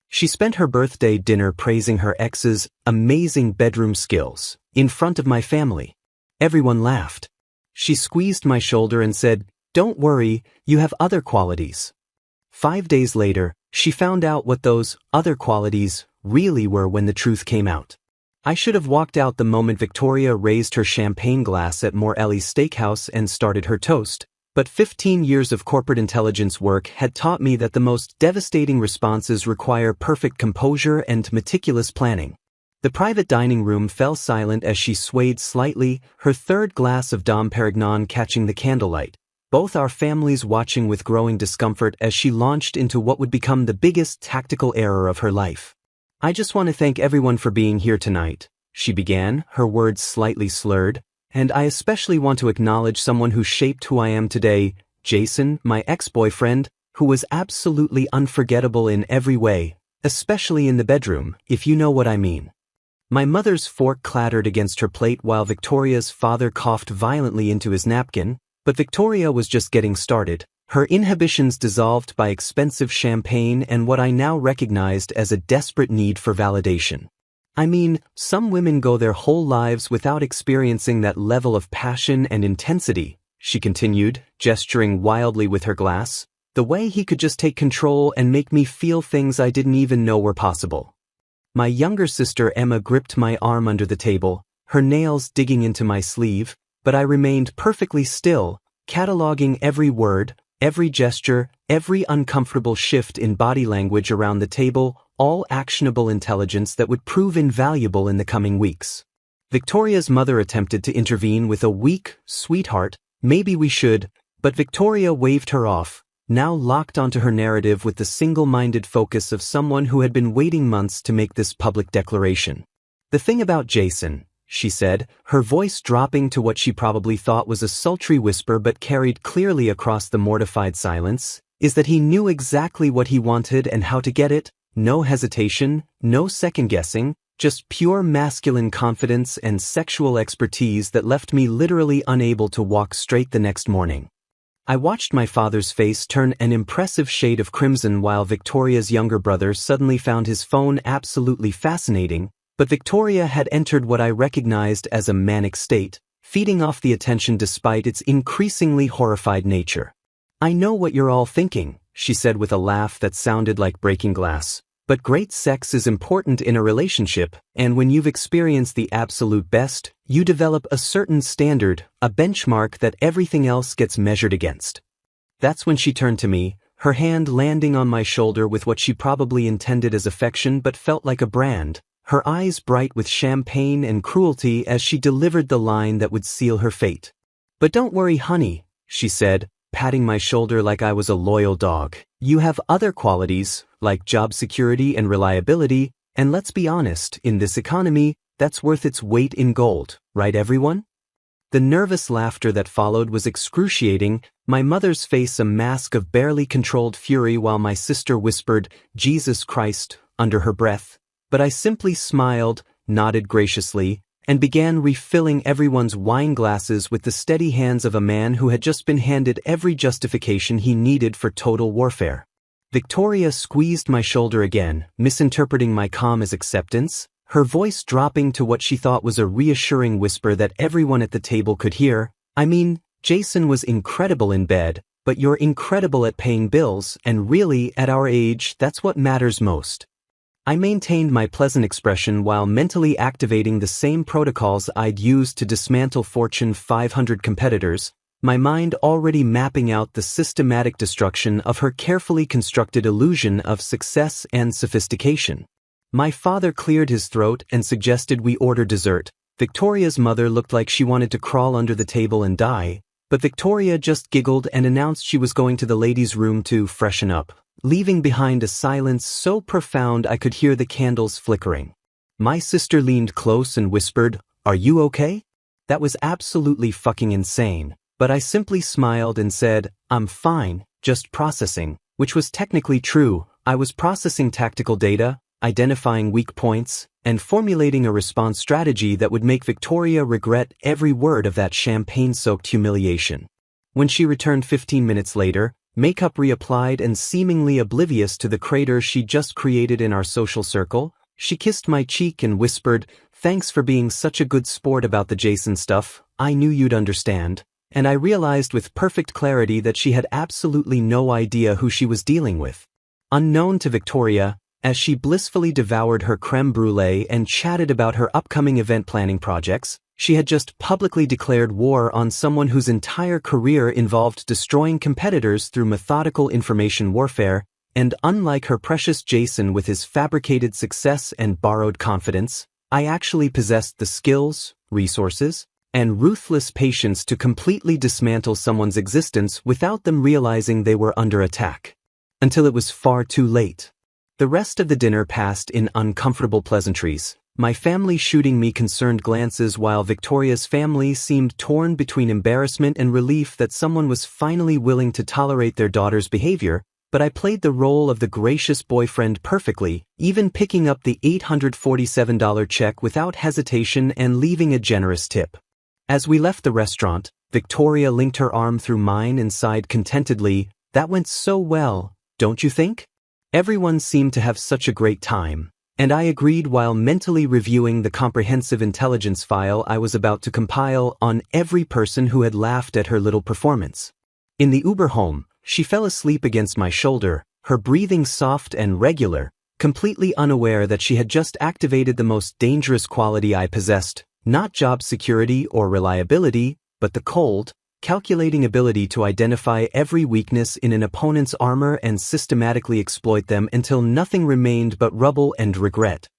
She spent her birthday dinner praising her ex's amazing bedroom skills in front of my family. Everyone laughed. She squeezed my shoulder and said, "Don't worry, you have other qualities." 5 days later, she found out what those other qualities really were when the truth came out. I should have walked out the moment Victoria raised her champagne glass at Morelli's Steakhouse and started her toast, but 15 years of corporate intelligence work had taught me that the most devastating responses require perfect composure and meticulous planning. The private dining room fell silent as she swayed slightly, her third glass of Dom Perignon catching the candlelight, both our families watching with growing discomfort as she launched into what would become the biggest tactical error of her life. "I just want to thank everyone for being here tonight," she began, her words slightly slurred, "and I especially want to acknowledge someone who shaped who I am today, Jason, my ex-boyfriend, who was absolutely unforgettable in every way, especially in the bedroom, if you know what I mean." My mother's fork clattered against her plate while Victoria's father coughed violently into his napkin, but Victoria was just getting started, her inhibitions dissolved by expensive champagne and what I now recognized as a desperate need for validation. I mean, some women go their whole lives without experiencing that level of passion and intensity, she continued, gesturing wildly with her glass, the way he could just take control and make me feel things I didn't even know were possible. My younger sister Emma gripped my arm under the table, her nails digging into my sleeve, but I remained perfectly still, cataloging every word, every gesture, every uncomfortable shift in body language around the table, all actionable intelligence that would prove invaluable in the coming weeks. Victoria's mother attempted to intervene with a weak, "Sweetheart, maybe we should," but Victoria waved her off, now locked onto her narrative with the single-minded focus of someone who had been waiting months to make this public declaration. "The thing about Jason," she said, her voice dropping to what she probably thought was a sultry whisper but carried clearly across the mortified silence, "is that he knew exactly what he wanted and how to get it, no hesitation, no second-guessing, just pure masculine confidence and sexual expertise that left me literally unable to walk straight the next morning." I watched my father's face turn an impressive shade of crimson while Victoria's younger brother suddenly found his phone absolutely fascinating, but Victoria had entered what I recognized as a manic state, feeding off the attention despite its increasingly horrified nature. "I know what you're all thinking," she said with a laugh that sounded like breaking glass, "but great sex is important in a relationship, and when you've experienced the absolute best, you develop a certain standard, a benchmark that everything else gets measured against." That's when she turned to me, her hand landing on my shoulder with what she probably intended as affection but felt like a brand, her eyes bright with champagne and cruelty as she delivered the line that would seal her fate. "But don't worry, honey," she said, patting my shoulder like I was a loyal dog. "You have other qualities, like job security and reliability, and let's be honest, in this economy, that's worth its weight in gold, right everyone?" The nervous laughter that followed was excruciating, my mother's face a mask of barely controlled fury while my sister whispered, "Jesus Christ," under her breath, but I simply smiled, nodded graciously, and began refilling everyone's wine glasses with the steady hands of a man who had just been handed every justification he needed for total warfare. Victoria squeezed my shoulder again, misinterpreting my calm as acceptance, her voice dropping to what she thought was a reassuring whisper that everyone at the table could hear. "I mean, Jason was incredible in bed, but you're incredible at paying bills, and really, at our age, that's what matters most." I maintained my pleasant expression while mentally activating the same protocols I'd used to dismantle Fortune 500 competitors, my mind already mapping out the systematic destruction of her carefully constructed illusion of success and sophistication. My father cleared his throat and suggested we order dessert. Victoria's mother looked like she wanted to crawl under the table and die, but Victoria just giggled and announced she was going to the ladies' room to freshen up, leaving behind a silence so profound I could hear the candles flickering. My sister leaned close and whispered, "Are you okay?" That was absolutely fucking insane, but I simply smiled and said, "I'm fine, just processing," which was technically true. I was processing tactical data, identifying weak points, and formulating a response strategy that would make Victoria regret every word of that champagne-soaked humiliation. When she returned 15 minutes later, makeup reapplied and seemingly oblivious to the crater she just created in our social circle. She kissed my cheek and whispered, "Thanks for being such a good sport about the Jason stuff, I knew you'd understand." And I realized with perfect clarity that she had absolutely no idea who she was dealing with. Unknown to Victoria, as she blissfully devoured her creme brulee and chatted about her upcoming event planning projects, she had just publicly declared war on someone whose entire career involved destroying competitors through methodical information warfare, and unlike her precious Jason with his fabricated success and borrowed confidence, I actually possessed the skills, resources, and ruthless patience to completely dismantle someone's existence without them realizing they were under attack. Until it was far too late. The rest of the dinner passed in uncomfortable pleasantries, my family shooting me concerned glances while Victoria's family seemed torn between embarrassment and relief that someone was finally willing to tolerate their daughter's behavior, but I played the role of the gracious boyfriend perfectly, even picking up the $847 check without hesitation and leaving a generous tip. As we left the restaurant, Victoria linked her arm through mine and sighed contentedly, "That went so well, don't you think?" Everyone seemed to have such a great time, and I agreed while mentally reviewing the comprehensive intelligence file I was about to compile on every person who had laughed at her little performance. In the Uber home, she fell asleep against my shoulder, her breathing soft and regular, completely unaware that she had just activated the most dangerous quality I possessed, not job security or reliability, but the cold, calculating ability to identify every weakness in an opponent's armor and systematically exploit them until nothing remained but rubble and regret.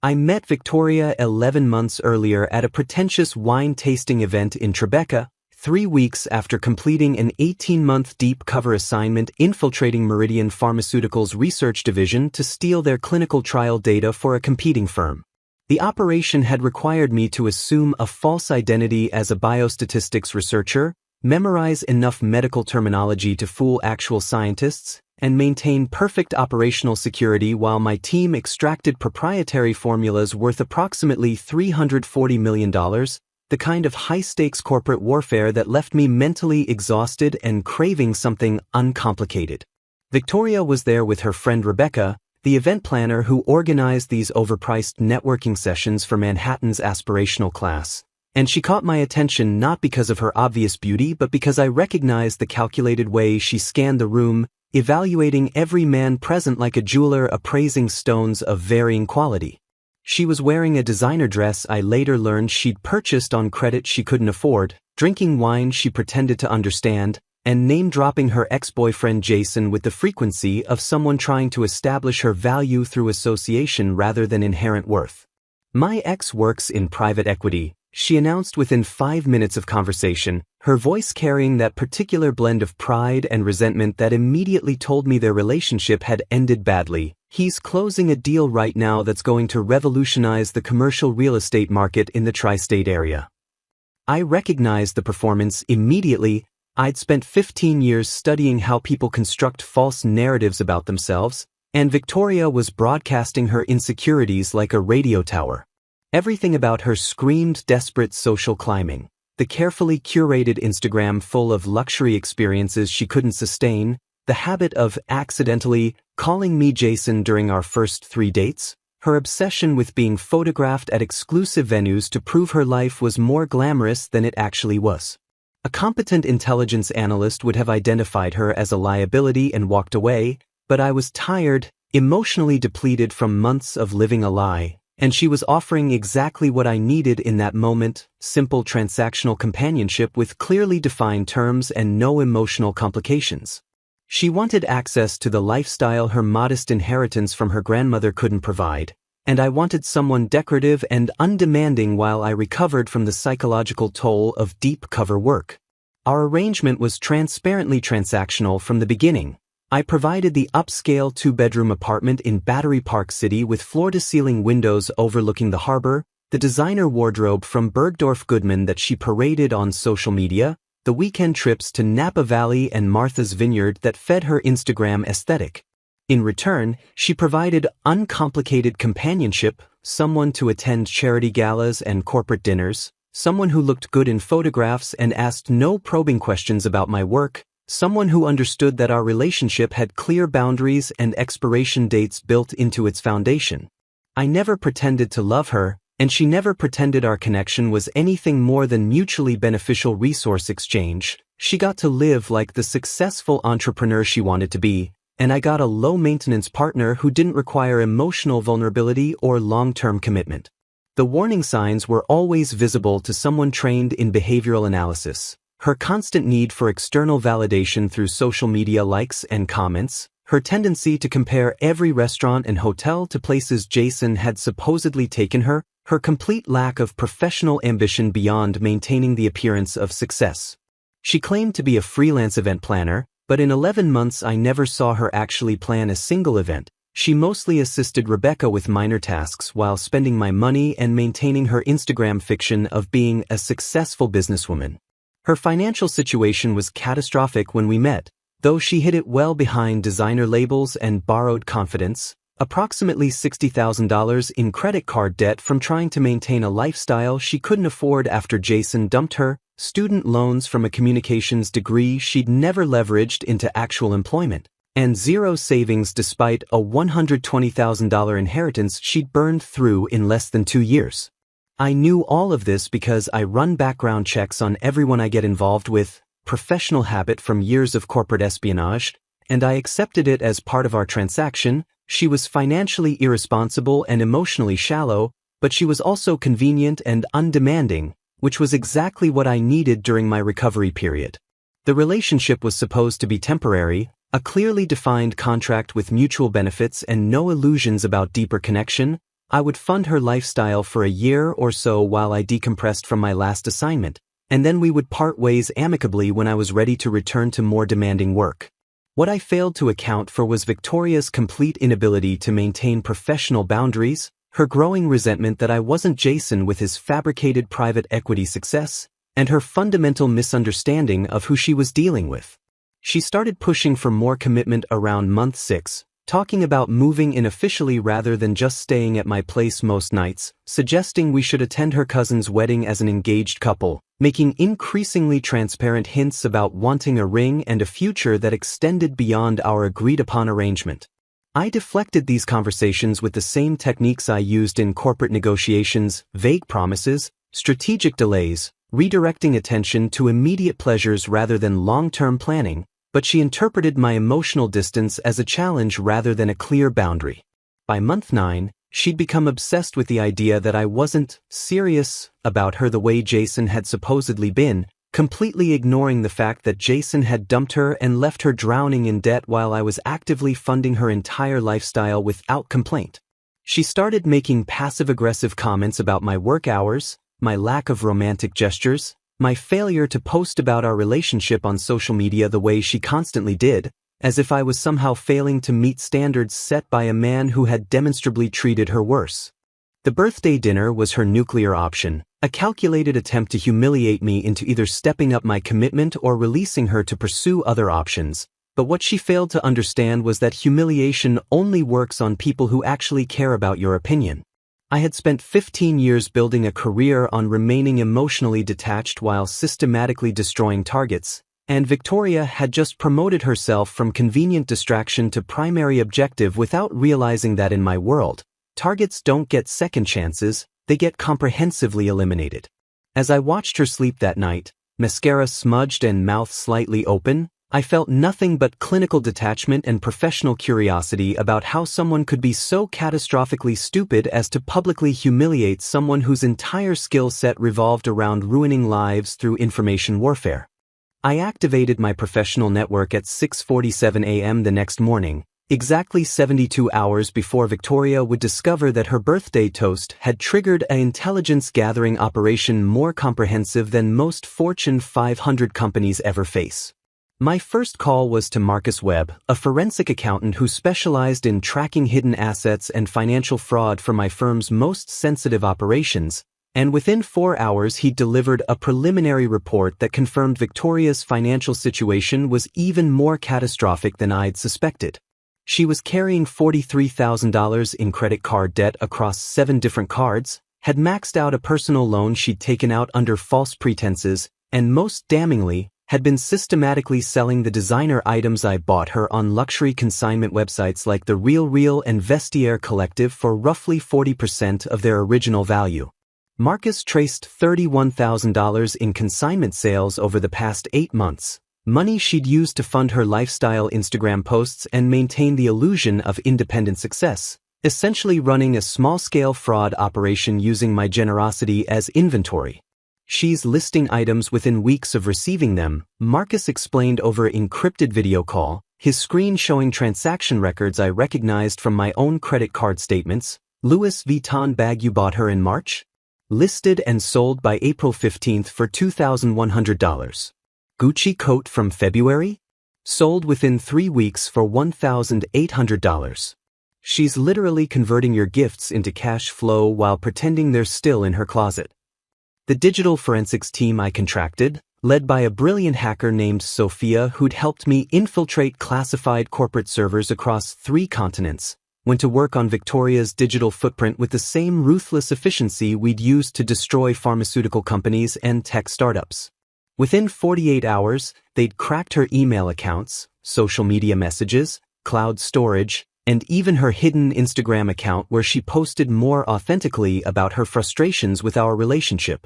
I met Victoria 11 months earlier at a pretentious wine tasting event in Tribeca, 3 weeks after completing an 18-month deep cover assignment infiltrating Meridian Pharmaceuticals' research division to steal their clinical trial data for a competing firm. The operation had required me to assume a false identity as a biostatistics researcher, memorize enough medical terminology to fool actual scientists, and maintain perfect operational security while my team extracted proprietary formulas worth approximately $340 million, the kind of high-stakes corporate warfare that left me mentally exhausted and craving something uncomplicated. Victoria was there with her friend Rebecca, the event planner who organized these overpriced networking sessions for Manhattan's aspirational class. And she caught my attention not because of her obvious beauty but because I recognized the calculated way she scanned the room, evaluating every man present like a jeweler appraising stones of varying quality. She was wearing a designer dress I later learned she'd purchased on credit she couldn't afford, drinking wine she pretended to understand, and name-dropping her ex-boyfriend Jason with the frequency of someone trying to establish her value through association rather than inherent worth. "My ex works in private equity," she announced within 5 minutes of conversation, her voice carrying that particular blend of pride and resentment that immediately told me their relationship had ended badly. "He's closing a deal right now that's going to revolutionize the commercial real estate market in the tri-state area." I recognized the performance immediately. I'd spent 15 years studying how people construct false narratives about themselves, and Victoria was broadcasting her insecurities like a radio tower. Everything about her screamed desperate social climbing. The carefully curated Instagram full of luxury experiences she couldn't sustain, the habit of accidentally calling me Jason during our first 3 dates, her obsession with being photographed at exclusive venues to prove her life was more glamorous than it actually was. A competent intelligence analyst would have identified her as a liability and walked away, but I was tired, emotionally depleted from months of living a lie, and she was offering exactly what I needed in that moment: simple transactional companionship with clearly defined terms and no emotional complications. She wanted access to the lifestyle her modest inheritance from her grandmother couldn't provide, and I wanted someone decorative and undemanding while I recovered from the psychological toll of deep cover work. Our arrangement was transparently transactional from the beginning. I provided the upscale 2-bedroom apartment in Battery Park City with floor-to-ceiling windows overlooking the harbor, the designer wardrobe from Bergdorf Goodman that she paraded on social media, the weekend trips to Napa Valley and Martha's Vineyard that fed her Instagram aesthetic. In return, she provided uncomplicated companionship, someone to attend charity galas and corporate dinners, someone who looked good in photographs and asked no probing questions about my work, Someone who understood that our relationship had clear boundaries and expiration dates built into its foundation. I never pretended to love her, and she never pretended our connection was anything more than mutually beneficial resource exchange. She got to live like the successful entrepreneur she wanted to be, and I got a low-maintenance partner who didn't require emotional vulnerability or long-term commitment. The warning signs were always visible to someone trained in behavioral analysis. Her constant need for external validation through social media likes and comments, her tendency to compare every restaurant and hotel to places Jason had supposedly taken her, her complete lack of professional ambition beyond maintaining the appearance of success. She claimed to be a freelance event planner, but in 11 months I never saw her actually plan a single event. She mostly assisted Rebecca with minor tasks while spending my money and maintaining her Instagram fiction of being a successful businesswoman. Her financial situation was catastrophic when we met, though she hid it well behind designer labels and borrowed confidence, approximately $60,000 in credit card debt from trying to maintain a lifestyle she couldn't afford after Jason dumped her, student loans from a communications degree she'd never leveraged into actual employment, and zero savings despite a $120,000 inheritance she'd burned through in less than 2 years. I knew all of this because I run background checks on everyone I get involved with, professional habit from years of corporate espionage, and I accepted it as part of our transaction. She was financially irresponsible and emotionally shallow, but she was also convenient and undemanding, which was exactly what I needed during my recovery period. The relationship was supposed to be temporary, a clearly defined contract with mutual benefits and no illusions about deeper connection. I would fund her lifestyle for a year or so while I decompressed from my last assignment, and then we would part ways amicably when I was ready to return to more demanding work. What I failed to account for was Victoria's complete inability to maintain professional boundaries, her growing resentment that I wasn't Jason with his fabricated private equity success, and her fundamental misunderstanding of who she was dealing with. She started pushing for more commitment around month 6, talking about moving in officially rather than just staying at my place most nights, suggesting we should attend her cousin's wedding as an engaged couple, making increasingly transparent hints about wanting a ring and a future that extended beyond our agreed-upon arrangement. I deflected these conversations with the same techniques I used in corporate negotiations: vague promises, strategic delays, redirecting attention to immediate pleasures rather than long-term planning, but she interpreted my emotional distance as a challenge rather than a clear boundary. By month 9, she'd become obsessed with the idea that I wasn't serious about her the way Jason had supposedly been, completely ignoring the fact that Jason had dumped her and left her drowning in debt while I was actively funding her entire lifestyle without complaint. She started making passive-aggressive comments about my work hours, my lack of romantic gestures, my failure to post about our relationship on social media the way she constantly did, as if I was somehow failing to meet standards set by a man who had demonstrably treated her worse. The birthday dinner was her nuclear option, a calculated attempt to humiliate me into either stepping up my commitment or releasing her to pursue other options, but what she failed to understand was that humiliation only works on people who actually care about your opinion. I had spent 15 years building a career on remaining emotionally detached while systematically destroying targets, and Victoria had just promoted herself from convenient distraction to primary objective without realizing that in my world, targets don't get second chances, they get comprehensively eliminated. As I watched her sleep that night, mascara smudged and mouth slightly open, I felt nothing but clinical detachment and professional curiosity about how someone could be so catastrophically stupid as to publicly humiliate someone whose entire skill set revolved around ruining lives through information warfare. I activated my professional network at 6:47 a.m. the next morning, exactly 72 hours before Victoria would discover that her birthday toast had triggered an intelligence gathering operation more comprehensive than most Fortune 500 companies ever face. My first call was to Marcus Webb, a forensic accountant who specialized in tracking hidden assets and financial fraud for my firm's most sensitive operations, and within 4 hours he delivered a preliminary report that confirmed Victoria's financial situation was even more catastrophic than I'd suspected. She was carrying $43,000 in credit card debt across 7 different cards, had maxed out a personal loan she'd taken out under false pretenses, and most damningly, had been systematically selling the designer items I bought her on luxury consignment websites like the RealReal and Vestiaire Collective for roughly 40% of their original value. Marcus traced $31,000 in consignment sales over the past 8 months, money she'd used to fund her lifestyle Instagram posts and maintain the illusion of independent success, essentially running a small-scale fraud operation using my generosity as inventory. She's listing items within weeks of receiving them, Marcus explained over encrypted video call, his screen showing transaction records I recognized from my own credit card statements. Louis Vuitton bag you bought her in March? Listed and sold by April 15th for $2,100. Gucci coat from February? Sold within 3 weeks for $1,800. She's literally converting your gifts into cash flow while pretending they're still in her closet. The digital forensics team I contracted, led by a brilliant hacker named Sophia who'd helped me infiltrate classified corporate servers across 3 continents, went to work on Victoria's digital footprint with the same ruthless efficiency we'd used to destroy pharmaceutical companies and tech startups. Within 48 hours, they'd cracked her email accounts, social media messages, cloud storage, and even her hidden Instagram account where she posted more authentically about her frustrations with our relationship.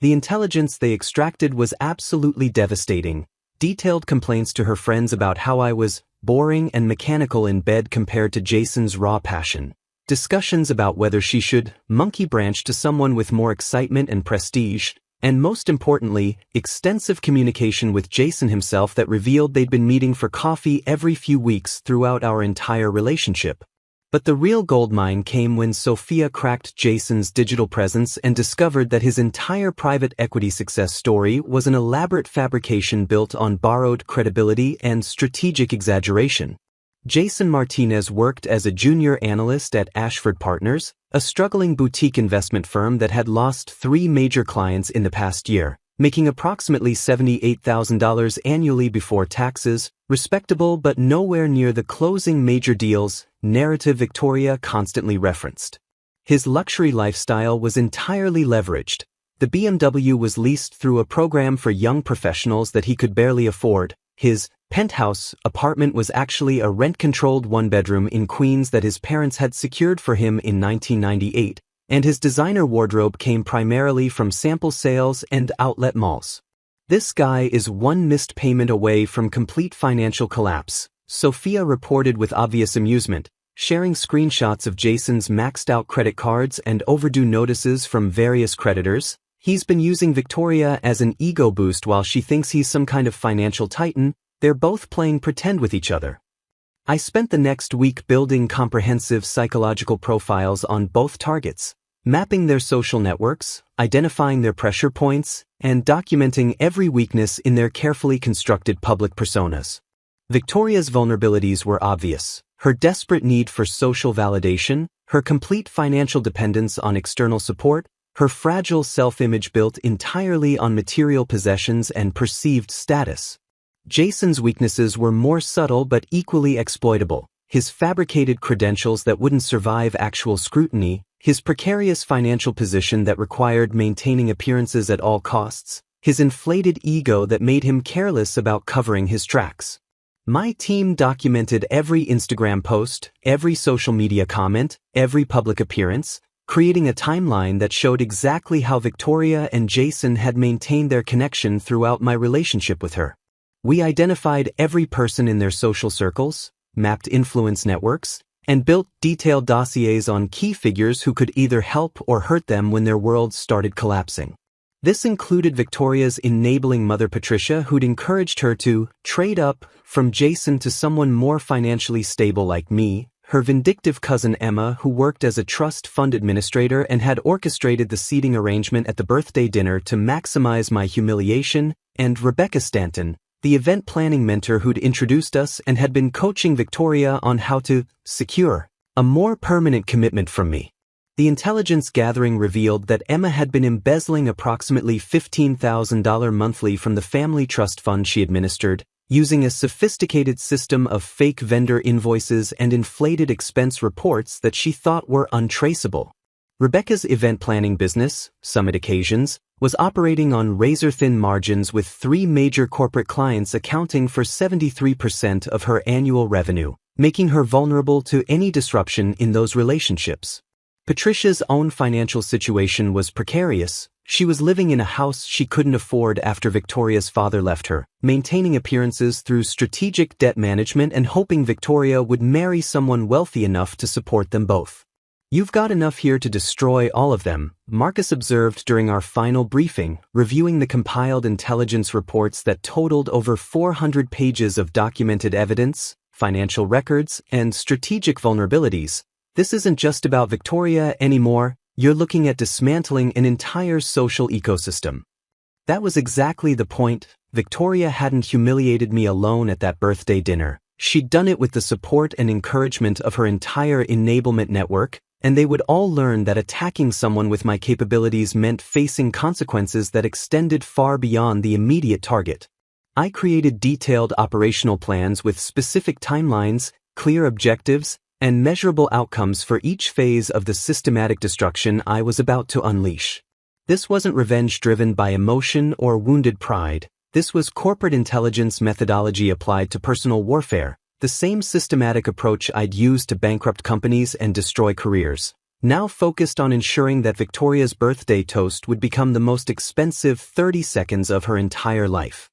The intelligence they extracted was absolutely devastating. Detailed complaints to her friends about how I was boring and mechanical in bed compared to Jason's raw passion. Discussions about whether she should monkey branch to someone with more excitement and prestige, and most importantly, extensive communication with Jason himself that revealed they'd been meeting for coffee every few weeks throughout our entire relationship. But the real goldmine came when Sophia cracked Jason's digital presence and discovered that his entire private equity success story was an elaborate fabrication built on borrowed credibility and strategic exaggeration. Jason Martinez worked as a junior analyst at Ashford Partners, a struggling boutique investment firm that had lost 3 major clients in the past year, making approximately $78,000 annually before taxes, respectable but nowhere near the closing major deals narrative Victoria constantly referenced. His luxury lifestyle was entirely leveraged. The BMW was leased through a program for young professionals that he could barely afford. His penthouse apartment was actually a rent-controlled 1-bedroom in Queens that his parents had secured for him in 1998, and his designer wardrobe came primarily from sample sales and outlet malls. This guy is one missed payment away from complete financial collapse, Sophia reported with obvious amusement, sharing screenshots of Jason's maxed-out credit cards and overdue notices from various creditors. He's been using Victoria as an ego boost while she thinks he's some kind of financial titan. They're both playing pretend with each other. I spent the next week building comprehensive psychological profiles on both targets, mapping their social networks, identifying their pressure points, and documenting every weakness in their carefully constructed public personas. Victoria's vulnerabilities were obvious: her desperate need for social validation, her complete financial dependence on external support, her fragile self-image built entirely on material possessions and perceived status. Jason's weaknesses were more subtle but equally exploitable: his fabricated credentials that wouldn't survive actual scrutiny, his precarious financial position that required maintaining appearances at all costs, his inflated ego that made him careless about covering his tracks. My team documented every Instagram post, every social media comment, every public appearance, creating a timeline that showed exactly how Victoria and Jason had maintained their connection throughout my relationship with her. We identified every person in their social circles, mapped influence networks, and built detailed dossiers on key figures who could either help or hurt them when their worlds started collapsing. This included Victoria's enabling mother Patricia, who'd encouraged her to trade up from Jason to someone more financially stable like me, her vindictive cousin Emma, who worked as a trust fund administrator and had orchestrated the seating arrangement at the birthday dinner to maximize my humiliation, and Rebecca Stanton, the event planning mentor who'd introduced us and had been coaching Victoria on how to secure a more permanent commitment from me. The intelligence gathering revealed that Emma had been embezzling approximately $15,000 monthly from the family trust fund she administered, using a sophisticated system of fake vendor invoices and inflated expense reports that she thought were untraceable. Rebecca's event planning business, Summit Occasions, was operating on razor-thin margins with 3 major corporate clients accounting for 73% of her annual revenue, making her vulnerable to any disruption in those relationships. Patricia's own financial situation was precarious. She was living in a house she couldn't afford after Victoria's father left her, maintaining appearances through strategic debt management and hoping Victoria would marry someone wealthy enough to support them both. "You've got enough here to destroy all of them," Marcus observed during our final briefing, reviewing the compiled intelligence reports that totaled over 400 pages of documented evidence, financial records, and strategic vulnerabilities. "This isn't just about Victoria anymore. You're looking at dismantling an entire social ecosystem." That was exactly the point. Victoria hadn't humiliated me alone at that birthday dinner. She'd done it with the support and encouragement of her entire enablement network, and they would all learn that attacking someone with my capabilities meant facing consequences that extended far beyond the immediate target. I created detailed operational plans with specific timelines, clear objectives, and measurable outcomes for each phase of the systematic destruction I was about to unleash. This wasn't revenge driven by emotion or wounded pride. This was corporate intelligence methodology applied to personal warfare, the same systematic approach I'd used to bankrupt companies and destroy careers, now focused on ensuring that Victoria's birthday toast would become the most expensive 30 seconds of her entire life.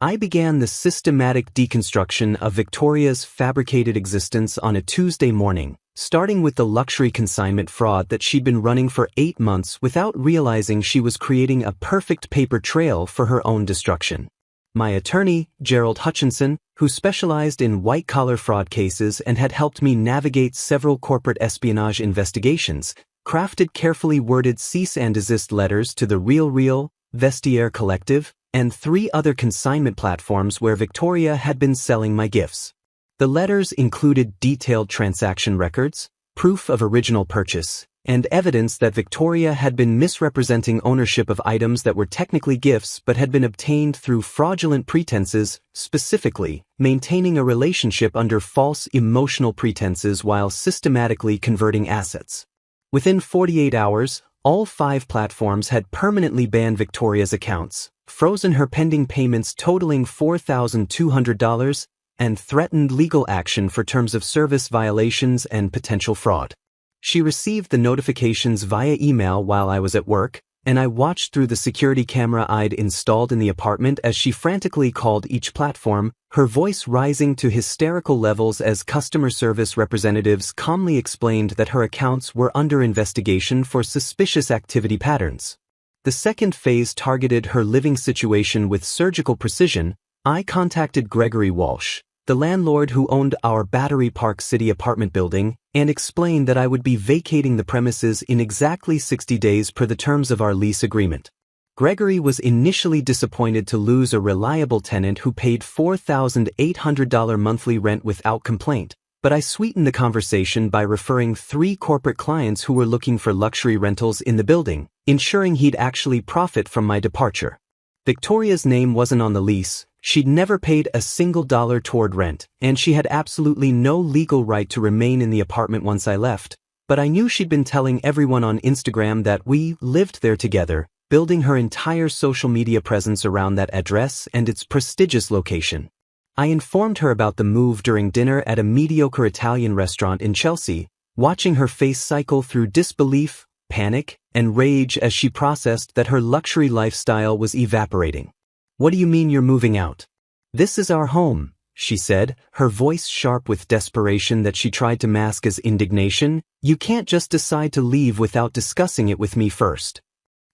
I began the systematic deconstruction of Victoria's fabricated existence on a Tuesday morning, starting with the luxury consignment fraud that she'd been running for 8 months without realizing she was creating a perfect paper trail for her own destruction. My attorney, Gerald Hutchinson, who specialized in white-collar fraud cases and had helped me navigate several corporate espionage investigations, crafted carefully worded cease and desist letters to the Real, Vestiaire Collective, and 3 other consignment platforms where Victoria had been selling my gifts. The letters included detailed transaction records, proof of original purchase, and evidence that Victoria had been misrepresenting ownership of items that were technically gifts but had been obtained through fraudulent pretenses, specifically, maintaining a relationship under false emotional pretenses while systematically converting assets. Within 48 hours, all 5 platforms had permanently banned Victoria's accounts, frozen her pending payments totaling $4,200, and threatened legal action for terms of service violations and potential fraud. She received the notifications via email while I was at work, and I watched through the security camera I'd installed in the apartment as she frantically called each platform, her voice rising to hysterical levels as customer service representatives calmly explained that her accounts were under investigation for suspicious activity patterns. The second phase targeted her living situation with surgical precision. I contacted Gregory Walsh, the landlord who owned our Battery Park City apartment building, and explained that I would be vacating the premises in exactly 60 days per the terms of our lease agreement. Gregory was initially disappointed to lose a reliable tenant who paid $4,800 monthly rent without complaint, but I sweetened the conversation by referring 3 corporate clients who were looking for luxury rentals in the building, ensuring he'd actually profit from my departure. Victoria's name wasn't on the lease. She'd never paid a single dollar toward rent, and she had absolutely no legal right to remain in the apartment once I left, but I knew she'd been telling everyone on Instagram that we lived there together, building her entire social media presence around that address and its prestigious location. I informed her about the move during dinner at a mediocre Italian restaurant in Chelsea, watching her face cycle through disbelief, panic, and rage as she processed that her luxury lifestyle was evaporating. "What do you mean you're moving out? This is our home," she said, her voice sharp with desperation that she tried to mask as indignation. "You can't just decide to leave without discussing it with me first."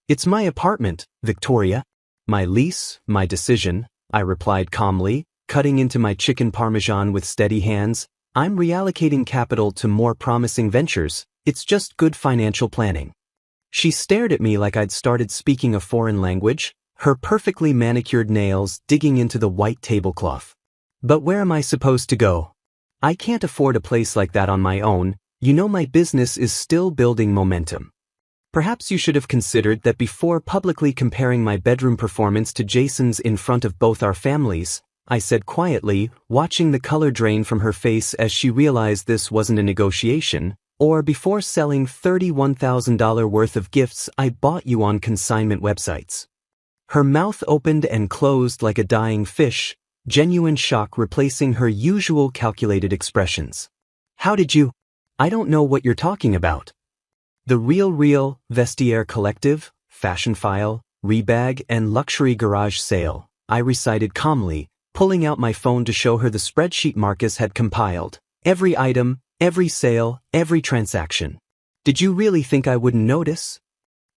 "It's my apartment, Victoria. My lease, my decision," I replied calmly, cutting into my chicken parmesan with steady hands. "I'm reallocating capital to more promising ventures. It's just good financial planning." She stared at me like I'd started speaking a foreign language, her perfectly manicured nails digging into the white tablecloth. "But where am I supposed to go? I can't afford a place like that on my own. You know my business is still building momentum. Perhaps you should have considered that before publicly comparing my bedroom performance to Jason's in front of both our families," I said quietly, watching the color drain from her face as she realized this wasn't a negotiation. Or before selling $31,000 worth of gifts I bought you on consignment websites. Her mouth opened and closed like a dying fish, genuine shock replacing her usual calculated expressions. How did you? I don't know what you're talking about. The Real, Vestiaire Collective, Fashion File, Rebag, and Luxury Garage Sale, I recited calmly, pulling out my phone to show her the spreadsheet Marcus had compiled. Every item, every sale, every transaction. Did you really think I wouldn't notice?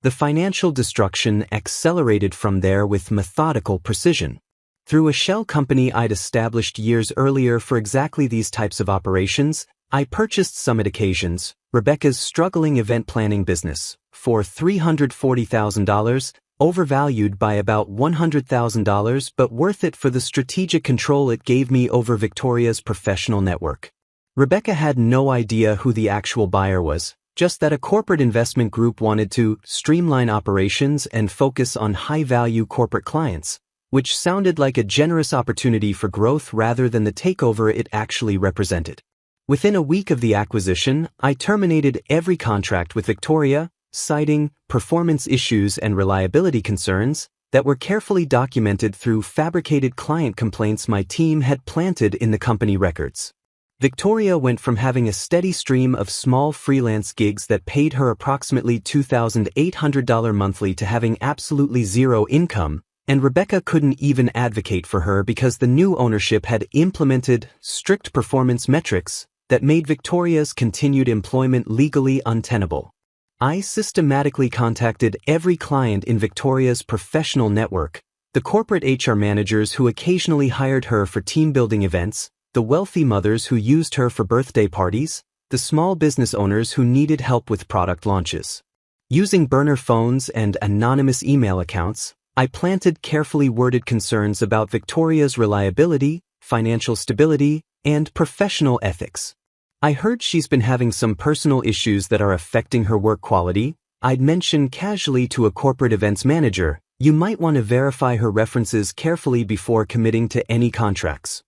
The financial destruction accelerated from there with methodical precision. Through a shell company I'd established years earlier for exactly these types of operations, I purchased Summit Occasions, Rebecca's struggling event planning business, for $340,000, overvalued by about $100,000 but worth it for the strategic control it gave me over Victoria's professional network. Rebecca had no idea who the actual buyer was, just that a corporate investment group wanted to streamline operations and focus on high-value corporate clients, which sounded like a generous opportunity for growth rather than the takeover it actually represented. Within a week of the acquisition, I terminated every contract with Victoria, citing performance issues and reliability concerns that were carefully documented through fabricated client complaints my team had planted in the company records. Victoria went from having a steady stream of small freelance gigs that paid her approximately $2,800 monthly to having absolutely zero income, and Rebecca couldn't even advocate for her because the new ownership had implemented strict performance metrics that made Victoria's continued employment legally untenable. I systematically contacted every client in Victoria's professional network, the corporate HR managers who occasionally hired her for team-building events, the wealthy mothers who used her for birthday parties, the small business owners who needed help with product launches. Using burner phones and anonymous email accounts, I planted carefully worded concerns about Victoria's reliability, financial stability, and professional ethics. I heard she's been having some personal issues that are affecting her work quality. I'd mention casually to a corporate events manager, you might want to verify her references carefully before committing to any contracts.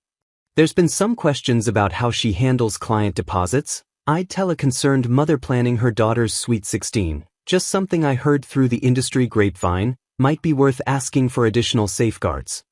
There's been some questions about how she handles client deposits. I'd tell a concerned mother planning her daughter's Sweet 16, just something I heard through the industry grapevine, might be worth asking for additional safeguards.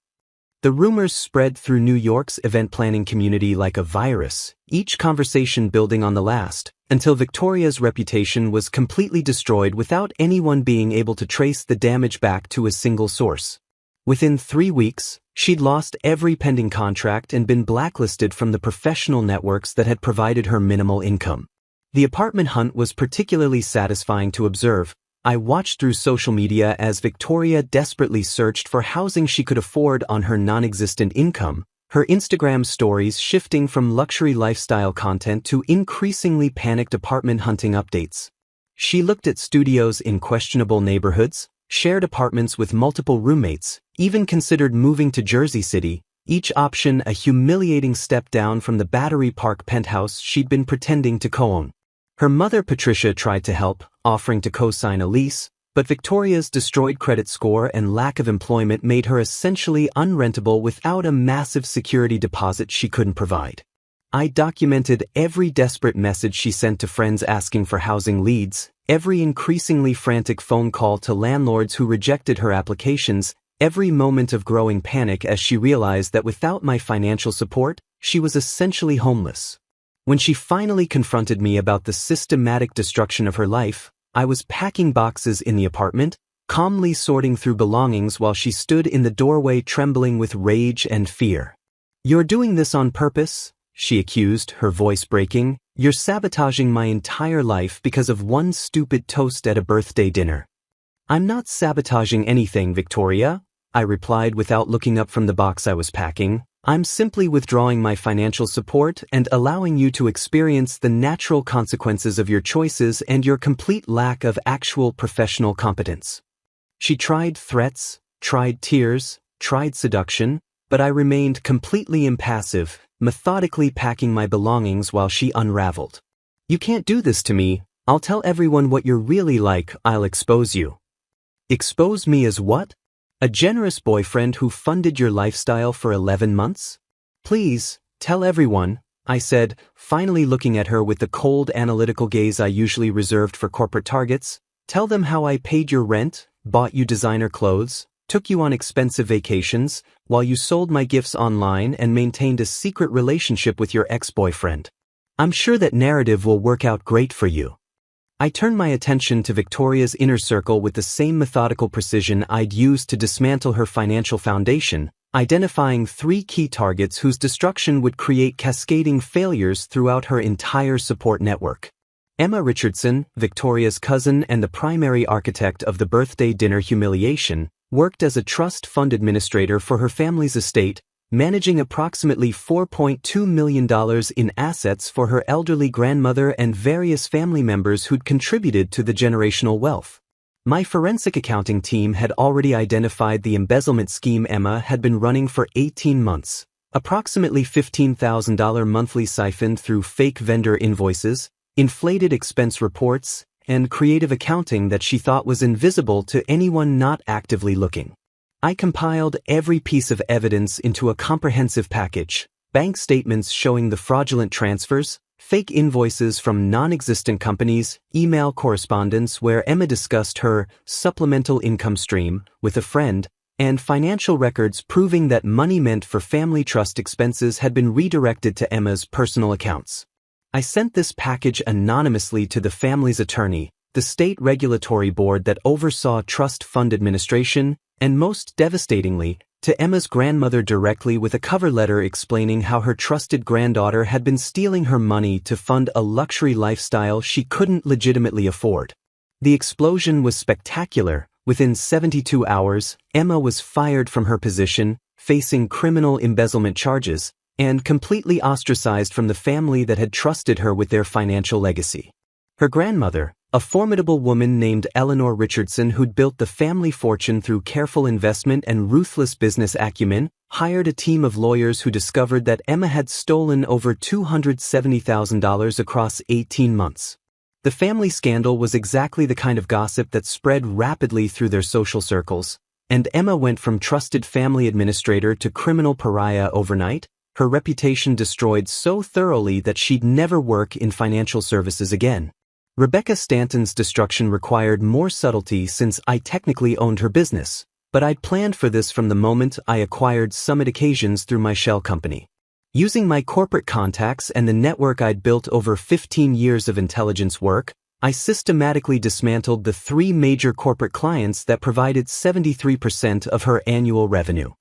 The rumors spread through New York's event planning community like a virus, each conversation building on the last, until Victoria's reputation was completely destroyed without anyone being able to trace the damage back to a single source. Within 3 weeks, she'd lost every pending contract and been blacklisted from the professional networks that had provided her minimal income. The apartment hunt was particularly satisfying to observe. I watched through social media as Victoria desperately searched for housing she could afford on her non-existent income, her Instagram stories shifting from luxury lifestyle content to increasingly panicked apartment hunting updates. She looked at studios in questionable neighborhoods, shared apartments with multiple roommates, even considered moving to Jersey City, each option a humiliating step down from the Battery Park penthouse she'd been pretending to co-own. Her mother Patricia tried to help, offering to co-sign a lease, but Victoria's destroyed credit score and lack of employment made her essentially unrentable without a massive security deposit she couldn't provide. I documented every desperate message she sent to friends asking for housing leads, every increasingly frantic phone call to landlords who rejected her applications, every moment of growing panic as she realized that without my financial support, she was essentially homeless. When she finally confronted me about the systematic destruction of her life, I was packing boxes in the apartment, calmly sorting through belongings while she stood in the doorway trembling with rage and fear. "You're doing this on purpose?" she accused, her voice breaking. "You're sabotaging my entire life because of one stupid toast at a birthday dinner." "I'm not sabotaging anything, Victoria," I replied without looking up from the box I was packing. "I'm simply withdrawing my financial support and allowing you to experience the natural consequences of your choices and your complete lack of actual professional competence." She tried threats, tried tears, tried seduction, but I remained completely impassive, methodically packing my belongings while she unraveled. "You can't do this to me. I'll tell everyone what you're really like. I'll expose you." "Expose me as what? A generous boyfriend who funded your lifestyle for 11 months? Please, tell everyone," I said, finally looking at her with the cold analytical gaze I usually reserved for corporate targets. Tell them how I paid your rent, bought you designer clothes, took you on expensive vacations, while you sold my gifts online and maintained a secret relationship with your ex-boyfriend. I'm sure that narrative will work out great for you. I turned my attention to Victoria's inner circle with the same methodical precision I'd used to dismantle her financial foundation, identifying 3 key targets whose destruction would create cascading failures throughout her entire support network. Emma Richardson, Victoria's cousin and the primary architect of the birthday dinner humiliation, worked as a trust fund administrator for her family's estate, managing approximately $4.2 million in assets for her elderly grandmother and various family members who'd contributed to the generational wealth. My forensic accounting team had already identified the embezzlement scheme Emma had been running for 18 months, approximately $15,000 monthly siphoned through fake vendor invoices, inflated expense reports, and creative accounting that she thought was invisible to anyone not actively looking. I compiled every piece of evidence into a comprehensive package: bank statements showing the fraudulent transfers, fake invoices from non-existent companies, email correspondence where Emma discussed her supplemental income stream with a friend, and financial records proving that money meant for family trust expenses had been redirected to Emma's personal accounts. I sent this package anonymously to the family's attorney, the state regulatory board that oversaw trust fund administration, and most devastatingly, to Emma's grandmother directly with a cover letter explaining how her trusted granddaughter had been stealing her money to fund a luxury lifestyle she couldn't legitimately afford. The explosion was spectacular. Within 72 hours, Emma was fired from her position, facing criminal embezzlement charges, and completely ostracized from the family that had trusted her with their financial legacy. Her grandmother, a formidable woman named Eleanor Richardson who'd built the family fortune through careful investment and ruthless business acumen, hired a team of lawyers who discovered that Emma had stolen over $270,000 across 18 months. The family scandal was exactly the kind of gossip that spread rapidly through their social circles, and Emma went from trusted family administrator to criminal pariah overnight, her reputation destroyed so thoroughly that she'd never work in financial services again. Rebecca Stanton's destruction required more subtlety since I technically owned her business, but I'd planned for this from the moment I acquired Summit Occasions through my shell company. Using my corporate contacts and the network I'd built over 15 years of intelligence work, I systematically dismantled the 3 major corporate clients that provided 73% of her annual revenue.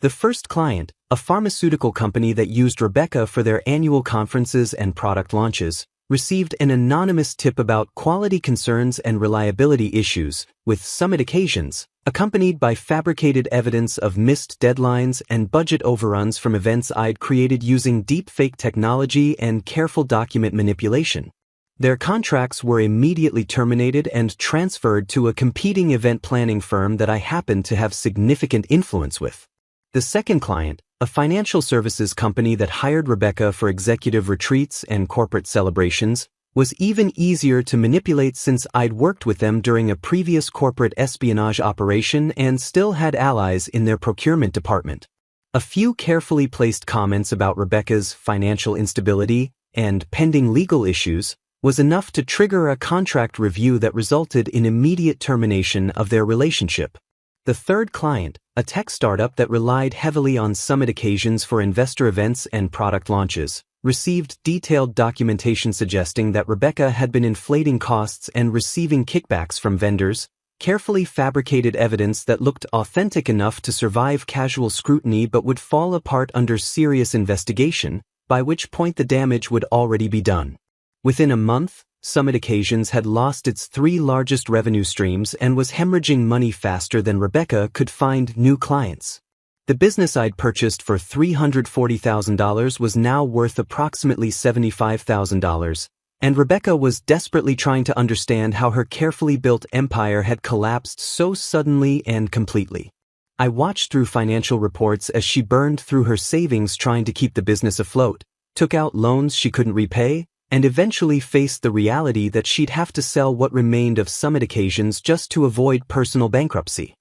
The first client, a pharmaceutical company that used Rebecca for their annual conferences and product launches, received an anonymous tip about quality concerns and reliability issues with Summit Occasions, accompanied by fabricated evidence of missed deadlines and budget overruns from events I'd created using deepfake technology and careful document manipulation. Their contracts were immediately terminated and transferred to a competing event planning firm that I happened to have significant influence with. The second client, a financial services company that hired Rebecca for executive retreats and corporate celebrations, was even easier to manipulate since I'd worked with them during a previous corporate espionage operation and still had allies in their procurement department. A few carefully placed comments about Rebecca's financial instability and pending legal issues was enough to trigger a contract review that resulted in immediate termination of their relationship. The third client, a tech startup that relied heavily on Summit Occasions for investor events and product launches, received detailed documentation suggesting that Rebecca had been inflating costs and receiving kickbacks from vendors, carefully fabricated evidence that looked authentic enough to survive casual scrutiny but would fall apart under serious investigation, by which point the damage would already be done. Within a month, Summit Occasions had lost its 3 largest revenue streams and was hemorrhaging money faster than Rebecca could find new clients. The business I'd purchased for $340,000 was now worth approximately $75,000, and Rebecca was desperately trying to understand how her carefully built empire had collapsed so suddenly and completely. I watched through financial reports as she burned through her savings trying to keep the business afloat, took out loans she couldn't repay, and eventually faced the reality that she'd have to sell what remained of Summit Occasions just to avoid personal bankruptcy.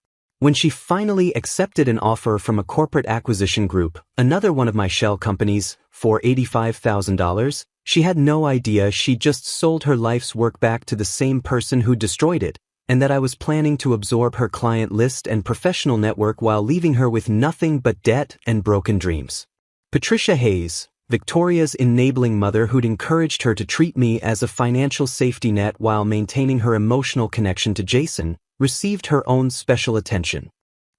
When she finally accepted an offer from a corporate acquisition group, another one of my shell companies, for $85,000, she had no idea she'd just sold her life's work back to the same person who destroyed it, and that I was planning to absorb her client list and professional network while leaving her with nothing but debt and broken dreams. Patricia Hayes, Victoria's enabling mother who'd encouraged her to treat me as a financial safety net while maintaining her emotional connection to Jason, received her own special attention.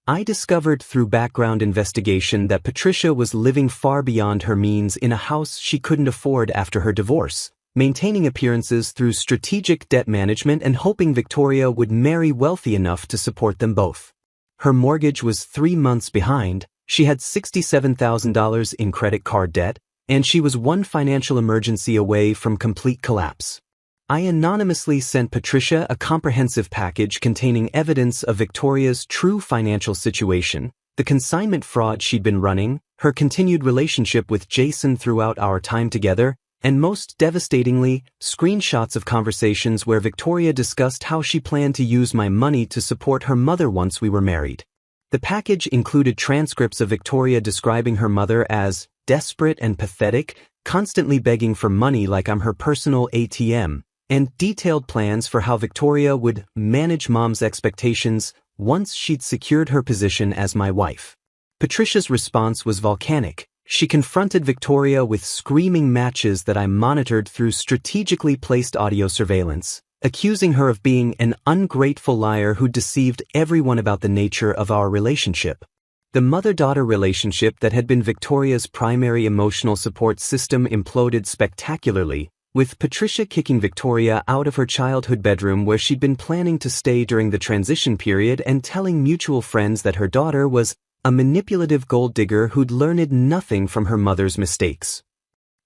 I discovered through background investigation that Patricia was living far beyond her means in a house she couldn't afford after her divorce, maintaining appearances through strategic debt management and hoping Victoria would marry wealthy enough to support them both. Her mortgage was 3 months behind, she had $67,000 in credit card debt, and she was one financial emergency away from complete collapse. I anonymously sent Patricia a comprehensive package containing evidence of Victoria's true financial situation, the consignment fraud she'd been running, her continued relationship with Jason throughout our time together, and most devastatingly, screenshots of conversations where Victoria discussed how she planned to use my money to support her mother once we were married. The package included transcripts of Victoria describing her mother as desperate and pathetic, constantly begging for money like I'm her personal ATM, and detailed plans for how Victoria would manage Mom's expectations once she'd secured her position as my wife. Patricia's response was volcanic. She confronted Victoria with screaming matches that I monitored through strategically placed audio surveillance, accusing her of being an ungrateful liar who deceived everyone about the nature of our relationship. The mother-daughter relationship that had been Victoria's primary emotional support system imploded spectacularly, with Patricia kicking Victoria out of her childhood bedroom where she'd been planning to stay during the transition period and telling mutual friends that her daughter was a manipulative gold digger who'd learned nothing from her mother's mistakes.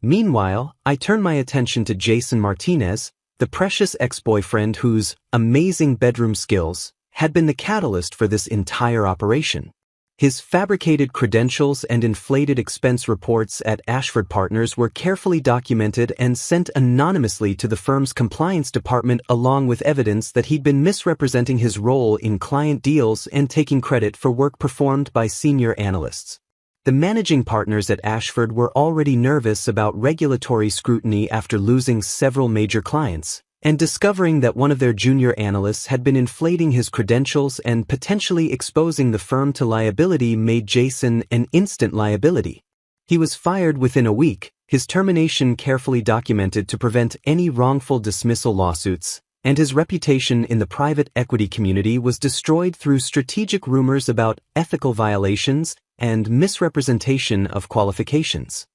Meanwhile, I turned my attention to Jason Martinez, the precious ex-boyfriend whose amazing bedroom skills had been the catalyst for this entire operation. His fabricated credentials and inflated expense reports at Ashford Partners were carefully documented and sent anonymously to the firm's compliance department along with evidence that he'd been misrepresenting his role in client deals and taking credit for work performed by senior analysts. The managing partners at Ashford were already nervous about regulatory scrutiny after losing several major clients, and discovering that one of their junior analysts had been inflating his credentials and potentially exposing the firm to liability made Jason an instant liability. He was fired within a week, his termination carefully documented to prevent any wrongful dismissal lawsuits, and his reputation in the private equity community was destroyed through strategic rumors about ethical violations and misrepresentation of qualifications.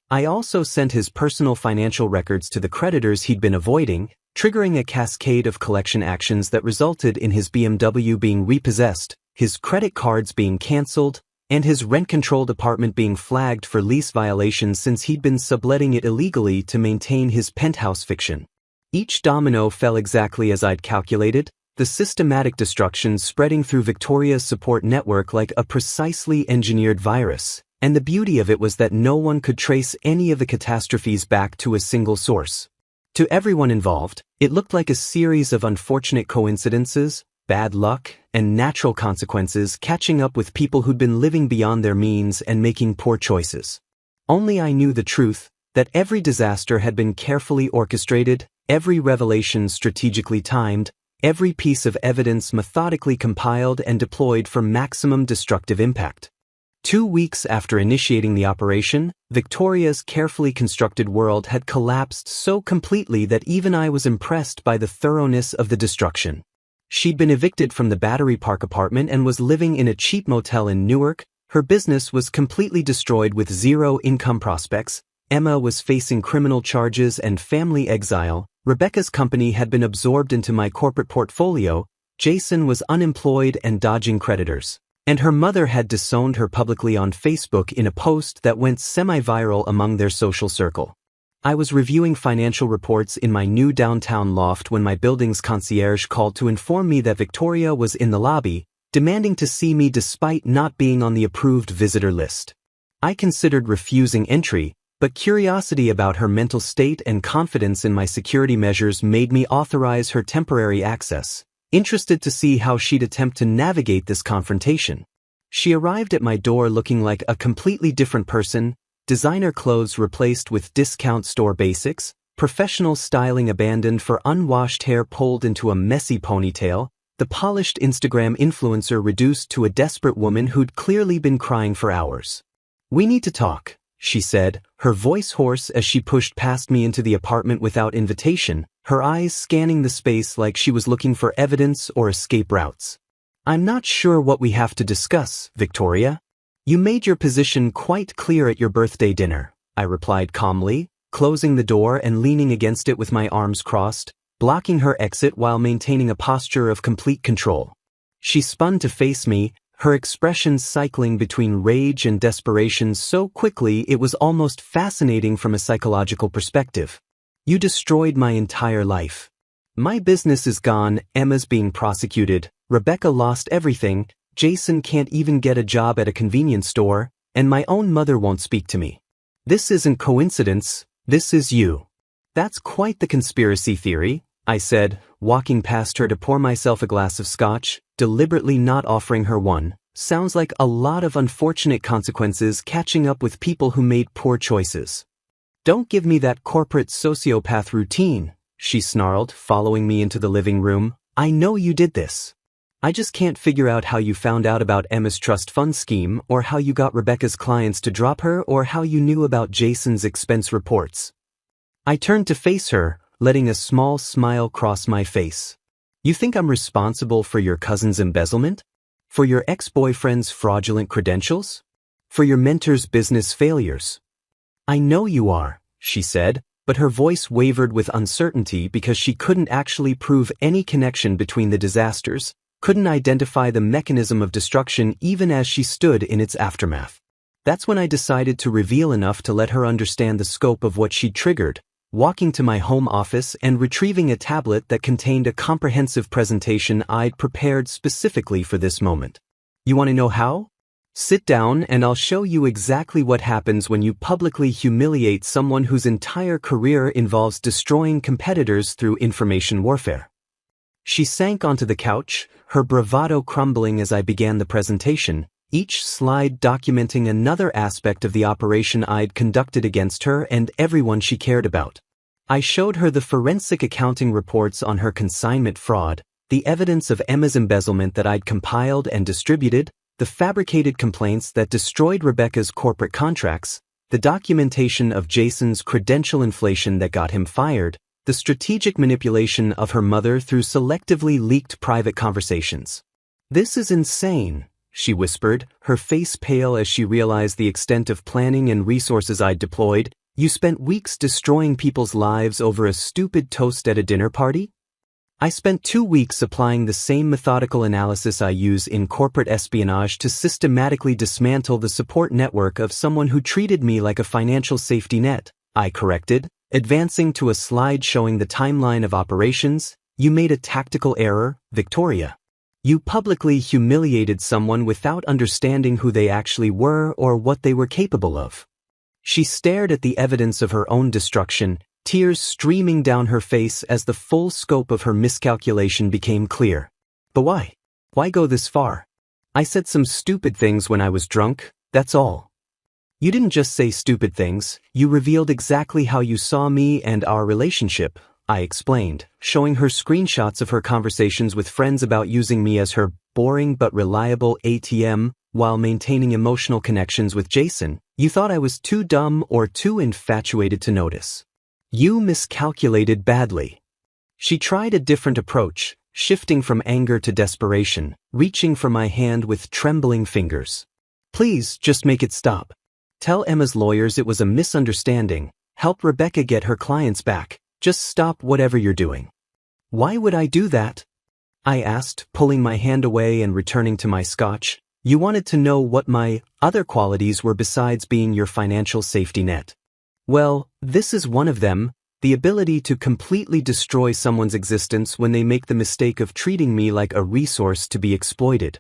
I also sent his personal financial records to the creditors he'd been avoiding, triggering a cascade of collection actions that resulted in his BMW being repossessed, his credit cards being canceled, and his rent-controlled apartment being flagged for lease violations since he'd been subletting it illegally to maintain his penthouse fiction. Each domino fell exactly as I'd calculated, the systematic destruction spreading through Victoria's support network like a precisely engineered virus, and the beauty of it was that no one could trace any of the catastrophes back to a single source. To everyone involved, it looked like a series of unfortunate coincidences, bad luck, and natural consequences catching up with people who'd been living beyond their means and making poor choices. Only I knew the truth, that every disaster had been carefully orchestrated, every revelation strategically timed, every piece of evidence methodically compiled and deployed for maximum destructive impact. 2 weeks after initiating the operation, Victoria's carefully constructed world had collapsed so completely that even I was impressed by the thoroughness of the destruction. She'd been evicted from the Battery Park apartment and was living in a cheap motel in Newark. Her business was completely destroyed with zero income prospects. Emma was facing criminal charges and family exile. Rebecca's company had been absorbed into my corporate portfolio. Jason was unemployed and dodging creditors. And her mother had disowned her publicly on Facebook in a post that went semi-viral among their social circle. I was reviewing financial reports in my new downtown loft when my building's concierge called to inform me that Victoria was in the lobby, demanding to see me despite not being on the approved visitor list. I considered refusing entry, but curiosity about her mental state and confidence in my security measures made me authorize her temporary access. interested to see how she'd attempt to navigate this confrontation. She arrived at my door looking like a completely different person, designer clothes replaced with discount store basics, professional styling abandoned for unwashed hair pulled into a messy ponytail, the polished Instagram influencer reduced to a desperate woman who'd clearly been crying for hours. "We need to talk," she said, her voice hoarse as she pushed past me into the apartment without invitation, her eyes scanning the space like she was looking for evidence or escape routes. "I'm not sure what we have to discuss, Victoria. You made your position quite clear at your birthday dinner," I replied calmly, closing the door and leaning against it with my arms crossed, blocking her exit while maintaining a posture of complete control. She spun to face me, her expressions cycling between rage and desperation so quickly it was almost fascinating from a psychological perspective. "You destroyed my entire life. My business is gone, Emma's being prosecuted, Rebecca lost everything, Jason can't even get a job at a convenience store, and my own mother won't speak to me. This isn't coincidence, this is you." "That's quite the conspiracy theory," I said, walking past her to pour myself a glass of scotch, deliberately not offering her one. "Sounds like a lot of unfortunate consequences catching up with people who made poor choices." "Don't give me that corporate sociopath routine," she snarled, following me into the living room. "I know you did this. I just can't figure out how you found out about Emma's trust fund scheme, or how you got Rebecca's clients to drop her, or how you knew about Jason's expense reports." I turned to face her, letting a small smile cross my face. "You think I'm responsible for your cousin's embezzlement? For your ex-boyfriend's fraudulent credentials? For your mentor's business failures?" "I know you are," she said, but her voice wavered with uncertainty because she couldn't actually prove any connection between the disasters, couldn't identify the mechanism of destruction even as she stood in its aftermath. That's when I decided to reveal enough to let her understand the scope of what she'd triggered, walking to my home office and retrieving a tablet that contained a comprehensive presentation I'd prepared specifically for this moment. "You want to know how? Sit down and I'll show you exactly what happens when you publicly humiliate someone whose entire career involves destroying competitors through information warfare." She sank onto the couch, her bravado crumbling as I began the presentation, each slide documenting another aspect of the operation I'd conducted against her and everyone she cared about. I showed her the forensic accounting reports on her consignment fraud, the evidence of Emma's embezzlement that I'd compiled and distributed, the fabricated complaints that destroyed Rebecca's corporate contracts, the documentation of Jason's credential inflation that got him fired, the strategic manipulation of her mother through selectively leaked private conversations. "This is insane," she whispered, her face pale as she realized the extent of planning and resources I'd deployed. "You spent weeks destroying people's lives over a stupid toast at a dinner party?" "I spent 2 weeks applying the same methodical analysis I use in corporate espionage to systematically dismantle the support network of someone who treated me like a financial safety net," I corrected, advancing to a slide showing the timeline of operations. "You made a tactical error, Victoria. You publicly humiliated someone without understanding who they actually were or what they were capable of." She stared at the evidence of her own destruction, tears streaming down her face as the full scope of her miscalculation became clear. "But why? Why go this far? I said some stupid things when I was drunk, that's all." "You didn't just say stupid things, you revealed exactly how you saw me and our relationship," I explained, showing her screenshots of her conversations with friends about using me as her boring but reliable ATM while maintaining emotional connections with Jason. "You thought I was too dumb or too infatuated to notice. You miscalculated badly." She tried a different approach, shifting from anger to desperation, reaching for my hand with trembling fingers. "Please, just make it stop. Tell Emma's lawyers it was a misunderstanding, help Rebecca get her clients back, just stop whatever you're doing." "Why would I do that?" I asked, pulling my hand away and returning to my scotch. "You wanted to know what my other qualities were besides being your financial safety net. Well, this is one of them, the ability to completely destroy someone's existence when they make the mistake of treating me like a resource to be exploited."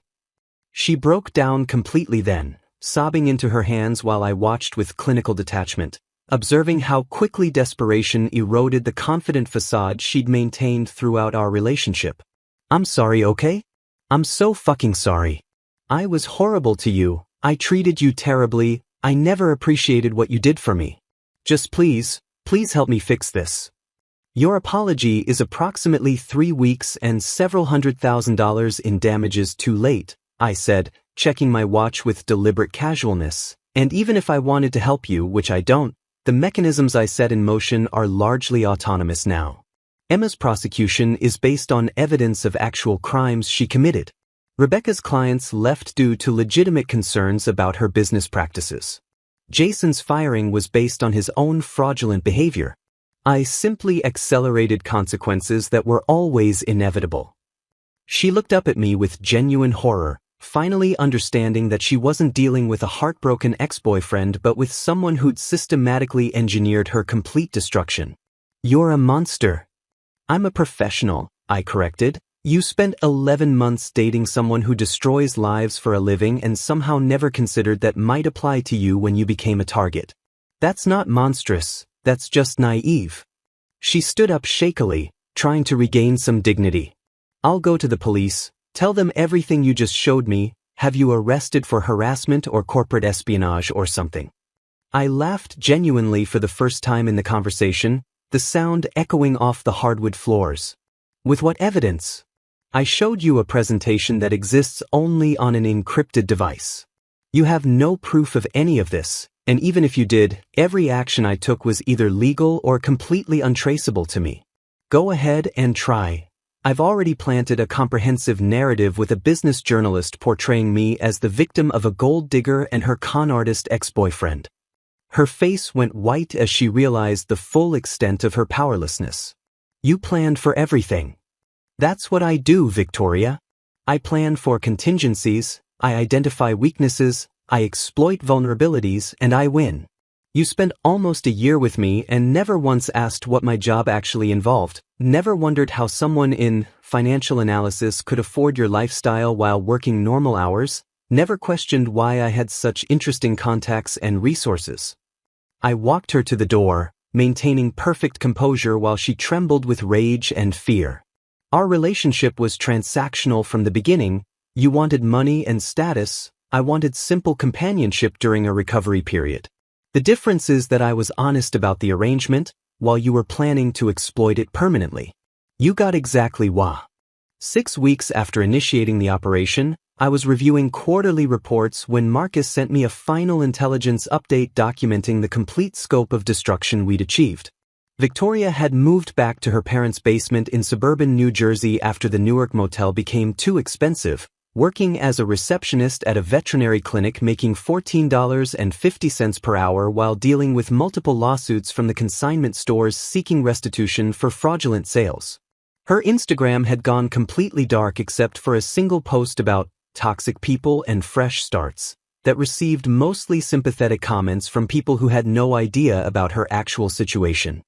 She broke down completely then, sobbing into her hands while I watched with clinical detachment, observing how quickly desperation eroded the confident facade she'd maintained throughout our relationship. I'm sorry, okay? I'm so fucking sorry. I was horrible to you, I treated you terribly, I never appreciated what you did for me. Just please help me fix this. Your apology is approximately 3 weeks and several $100,000 in damages too late, I said, checking my watch with deliberate casualness. And even if I wanted to help you, which I don't, the mechanisms I set in motion are largely autonomous now. Emma's prosecution is based on evidence of actual crimes she committed. Rebecca's clients left due to legitimate concerns about her business practices. Jason's firing was based on his own fraudulent behavior. I simply accelerated consequences that were always inevitable. She looked up at me with genuine horror, finally understanding that she wasn't dealing with a heartbroken ex-boyfriend but with someone who'd systematically engineered her complete destruction. You're a monster. I'm a professional, I corrected. You spent 11 months dating someone who destroys lives for a living and somehow never considered that might apply to you when you became a target. That's not monstrous, that's just naive. She stood up shakily, trying to regain some dignity. I'll go to the police, tell them everything you just showed me, have you arrested for harassment or corporate espionage or something. I laughed genuinely for the first time in the conversation, the sound echoing off the hardwood floors. With what evidence? I showed you a presentation that exists only on an encrypted device. You have no proof of any of this, and even if you did, every action I took was either legal or completely untraceable to me. Go ahead and try. I've already planted a comprehensive narrative with a business journalist portraying me as the victim of a gold digger and her con artist ex-boyfriend. Her face went white as she realized the full extent of her powerlessness. You planned for everything. That's what I do, Victoria. I plan for contingencies, I identify weaknesses, I exploit vulnerabilities, and I win. You spent almost a year with me and never once asked what my job actually involved, never wondered how someone in financial analysis could afford your lifestyle while working normal hours, never questioned why I had such interesting contacts and resources. I walked her to the door, maintaining perfect composure while she trembled with rage and fear. Our relationship was transactional from the beginning. You wanted money and status, I wanted simple companionship during a recovery period. The difference is that I was honest about the arrangement, while you were planning to exploit it permanently. You got exactly why. 6 weeks after initiating the operation, I was reviewing quarterly reports when Marcus sent me a final intelligence update documenting the complete scope of destruction we'd achieved. Victoria had moved back to her parents' basement in suburban New Jersey after the Newark motel became too expensive, working as a receptionist at a veterinary clinic making $14.50 per hour while dealing with multiple lawsuits from the consignment stores seeking restitution for fraudulent sales. Her Instagram had gone completely dark except for a single post about toxic people and fresh starts that received mostly sympathetic comments from people who had no idea about her actual situation.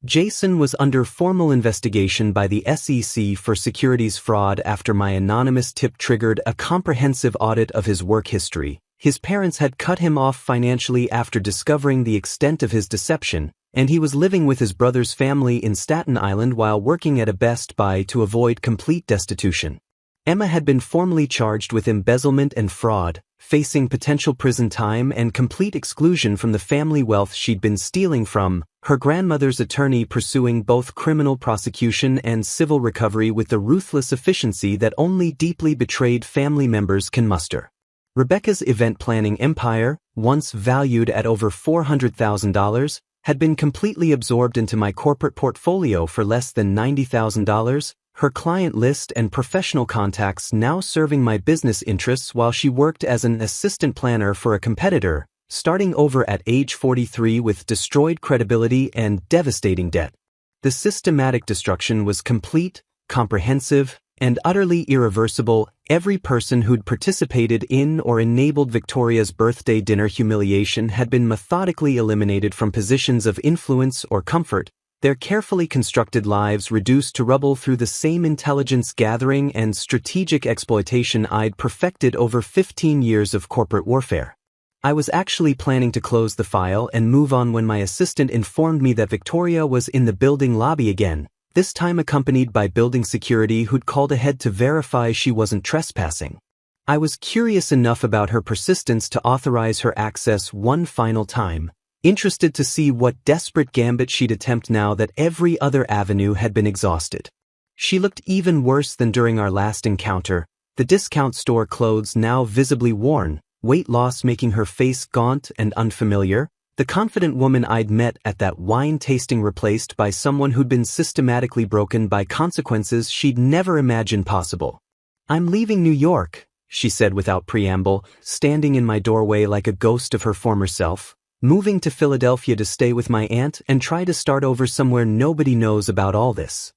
Jason was under formal investigation by the SEC for securities fraud after my anonymous tip triggered a comprehensive audit of his work history. His parents had cut him off financially after discovering the extent of his deception, and he was living with his brother's family in Staten Island while working at a Best Buy to avoid complete destitution. Emma had been formally charged with embezzlement and fraud, facing potential prison time and complete exclusion from the family wealth she'd been stealing from, her grandmother's attorney pursuing both criminal prosecution and civil recovery with the ruthless efficiency that only deeply betrayed family members can muster. Rebecca's event planning empire, once valued at over $400,000, had been completely absorbed into my corporate portfolio for less than $90,000, her client list and professional contacts now serving my business interests while she worked as an assistant planner for a competitor, starting over at age 43 with destroyed credibility and devastating debt. The systematic destruction was complete, comprehensive, and utterly irreversible. Every person who'd participated in or enabled Victoria's birthday dinner humiliation had been methodically eliminated from positions of influence or comfort, their carefully constructed lives reduced to rubble through the same intelligence gathering and strategic exploitation I'd perfected over 15 years of corporate warfare. I was actually planning to close the file and move on when my assistant informed me that Victoria was in the building lobby again, this time accompanied by building security who'd called ahead to verify she wasn't trespassing. I was curious enough about her persistence to authorize her access one final time, interested to see what desperate gambit she'd attempt now that every other avenue had been exhausted. She looked even worse than during our last encounter, the discount store clothes now visibly worn, weight loss making her face gaunt and unfamiliar, the confident woman I'd met at that wine tasting replaced by someone who'd been systematically broken by consequences she'd never imagined possible. "I'm leaving New York," she said without preamble, standing in my doorway like a ghost of her former self, "moving to Philadelphia to stay with my aunt and try to start over somewhere nobody knows about all this."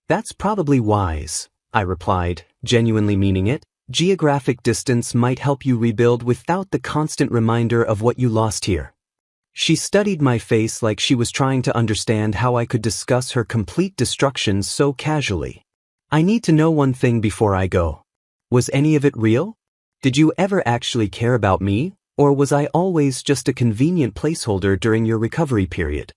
"That's probably wise," I replied, genuinely meaning it. "Geographic distance might help you rebuild without the constant reminder of what you lost here." She studied my face like she was trying to understand how I could discuss her complete destruction so casually. "I need to know one thing before I go. Was any of it real? Did you ever actually care about me, or was I always just a convenient placeholder during your recovery period?"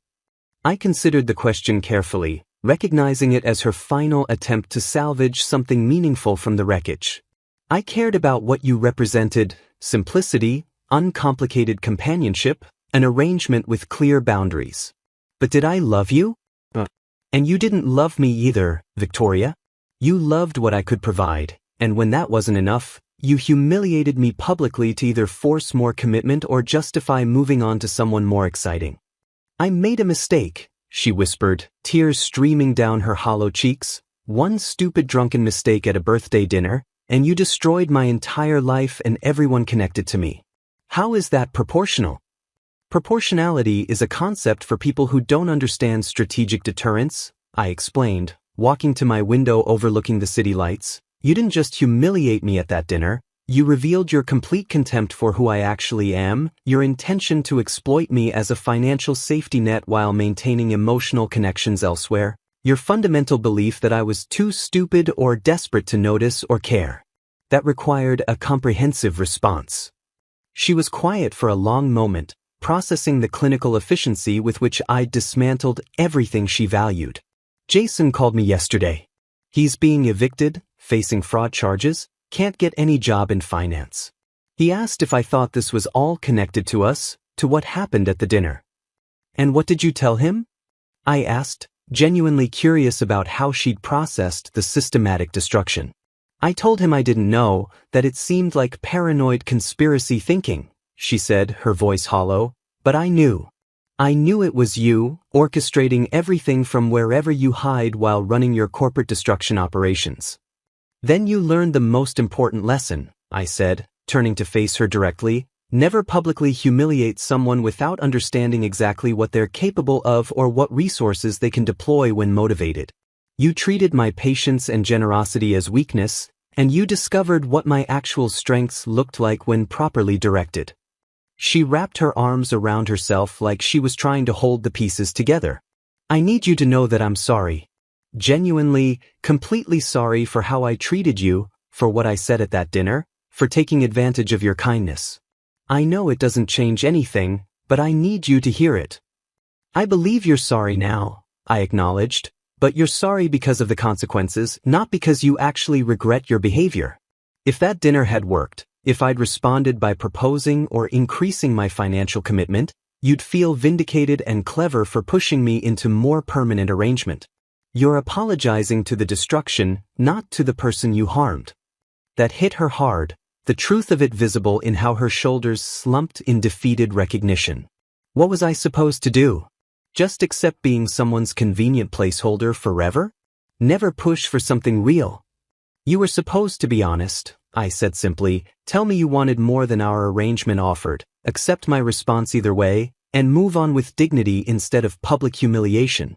I considered the question carefully, recognizing it as her final attempt to salvage something meaningful from the wreckage. "I cared about what you represented: simplicity, uncomplicated companionship, an arrangement with clear boundaries. But did I love you? And you didn't love me either, Victoria. You loved what I could provide, and when that wasn't enough, you humiliated me publicly to either force more commitment or justify moving on to someone more exciting." "I made a mistake," she whispered, tears streaming down her hollow cheeks. "One stupid drunken mistake at a birthday dinner, and you destroyed my entire life and everyone connected to me. How is that proportional?" "Proportionality is a concept for people who don't understand strategic deterrence," I explained, walking to my window overlooking the city lights. "You didn't just humiliate me at that dinner, you revealed your complete contempt for who I actually am, your intention to exploit me as a financial safety net while maintaining emotional connections elsewhere, your fundamental belief that I was too stupid or desperate to notice or care. That required a comprehensive response." She was quiet for a long moment, processing the clinical efficiency with which I'd dismantled everything she valued. "Jason called me yesterday. He's being evicted, facing fraud charges, can't get any job in finance. He asked if I thought this was all connected to us, to what happened at the dinner." "And what did you tell him?" I asked, genuinely curious about how she'd processed the systematic destruction. "I told him I didn't know, that it seemed like paranoid conspiracy thinking," she said, her voice hollow, "but I knew. I knew it was you, orchestrating everything from wherever you hide while running your corporate destruction operations." "Then you learned the most important lesson," I said, turning to face her directly. "Never publicly humiliate someone without understanding exactly what they're capable of or what resources they can deploy when motivated. You treated my patience and generosity as weakness, and you discovered what my actual strengths looked like when properly directed." She wrapped her arms around herself like she was trying to hold the pieces together. "I need you to know that I'm sorry. Genuinely, completely sorry for how I treated you, for what I said at that dinner, for taking advantage of your kindness. I know it doesn't change anything, but I need you to hear it." "I believe you're sorry now," I acknowledged, "but you're sorry because of the consequences, not because you actually regret your behavior. If that dinner had worked, if I'd responded by proposing or increasing my financial commitment, you'd feel vindicated and clever for pushing me into more permanent arrangement. You're apologizing to the destruction, not to the person you harmed." That hit her hard, the truth of it visible in how her shoulders slumped in defeated recognition. What was I supposed to do? Just accept being someone's convenient placeholder forever? Never push for something real? "You were supposed to be honest," I said simply. "Tell me you wanted more than our arrangement offered, accept my response either way, and move on with dignity instead of public humiliation.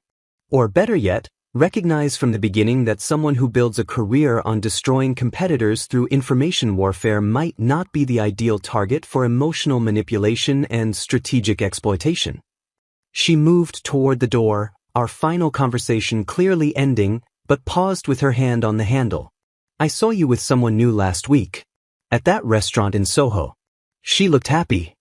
Or better yet, recognize from the beginning that someone who builds a career on destroying competitors through information warfare might not be the ideal target for emotional manipulation and strategic exploitation." She moved toward the door, our final conversation clearly ending, but paused with her hand on the handle. "I saw you with someone new last week. At that restaurant in Soho. She looked happy."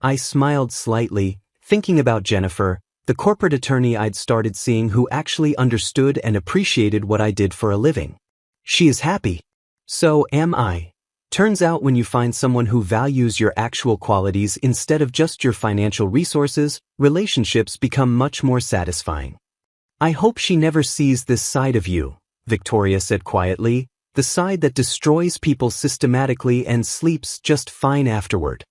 I smiled slightly, thinking about Jennifer, the corporate attorney I'd started seeing who actually understood and appreciated what I did for a living. She is happy. So am I. Turns out when you find someone who values your actual qualities instead of just your financial resources, relationships become much more satisfying. I hope she never sees this side of you, Victoria said quietly, the side that destroys people systematically and sleeps just fine afterward.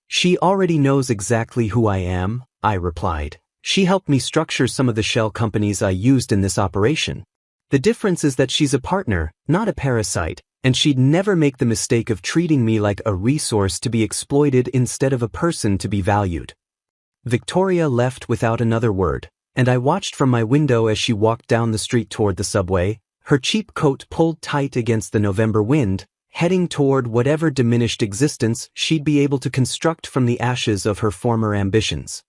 She already knows exactly who I am, I replied. She helped me structure some of the shell companies I used in this operation. The difference is that she's a partner, not a parasite, and she'd never make the mistake of treating me like a resource to be exploited instead of a person to be valued. Victoria left without another word, and I watched from my window as she walked down the street toward the subway, her cheap coat pulled tight against the November wind, heading toward whatever diminished existence she'd be able to construct from the ashes of her former ambitions.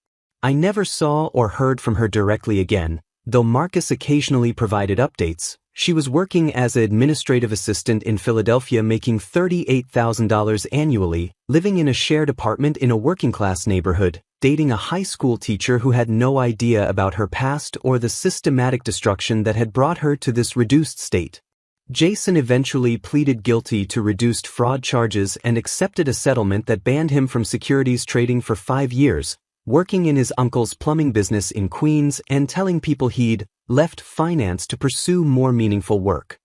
I never saw or heard from her directly again, though Marcus occasionally provided updates. She was working as an administrative assistant in Philadelphia making $38,000 annually, living in a shared apartment in a working-class neighborhood, dating a high school teacher who had no idea about her past or the systematic destruction that had brought her to this reduced state. Jason eventually pleaded guilty to reduced fraud charges and accepted a settlement that banned him from securities trading for 5 years, working in his uncle's plumbing business in Queens and telling people he'd left finance to pursue more meaningful work.